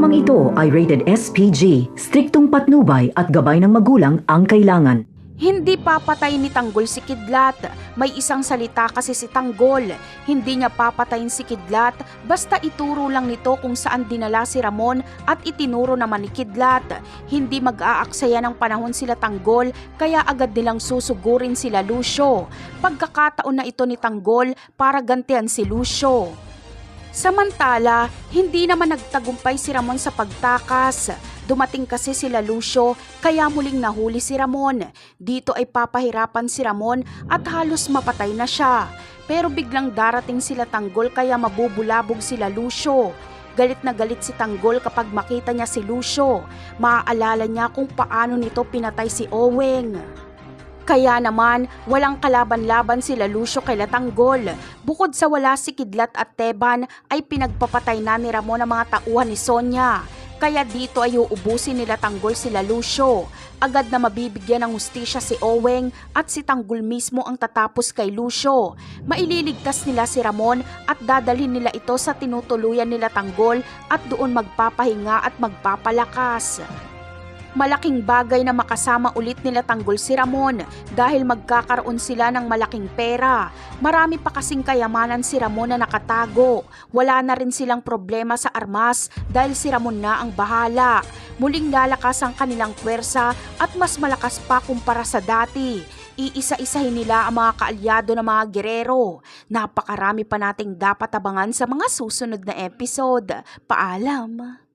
Programang ito ay rated SPG, striktong patnubay at gabay ng magulang ang kailangan. Hindi papatay ni Tanggol si Kidlat. May isang salita kasi si Tanggol. Hindi niya papatayin si Kidlat basta ituro lang nito kung saan dinala si Ramon at itinuro naman ni Kidlat. Hindi mag-aaksaya ng panahon sila Tanggol kaya agad nilang susugurin sila Lucio. Pagkakataon na ito ni Tanggol para gantihan si Lucio. Samantala, hindi naman nagtagumpay si Ramon sa pagtakas. Dumating kasi sila Lucio kaya muling nahuli si Ramon. Dito ay papahirapan si Ramon at halos mapatay na siya. Pero biglang darating sila Tanggol kaya mabubulabog sila Lucio. Galit na galit si Tanggol kapag makita niya si Lucio. Maaalala niya kung paano nito pinatay si Oweng. Kaya naman, walang kalaban-laban sila Lucio kay Tanggol. Bukod sa wala si Kidlat at Teban, ay pinagpapatay na ni Ramon ang mga tauhan ni Sonia. Kaya dito ay uubusin nila Tanggol sila Lucio. Agad na mabibigyan ng hustisya si Oweng at si Tanggol mismo ang tatapos kay Lucio. Maililigtas nila si Ramon at dadalhin nila ito sa tinutuluyan nila Tanggol at doon magpapahinga at magpapalakas. Malaking bagay na makasama ulit nila Tanggol si Ramon dahil magkakaroon sila ng malaking pera. Marami pa kasing kayamanan si Ramon na nakatago. Wala na rin silang problema sa armas dahil si Ramon na ang bahala. Muling lalakas ang kanilang puwersa at mas malakas pa kumpara sa dati. Iisa-isahin nila ang mga kaalyado ng mga gerero. Napakarami pa nating dapat abangan sa mga susunod na episode. Paalam!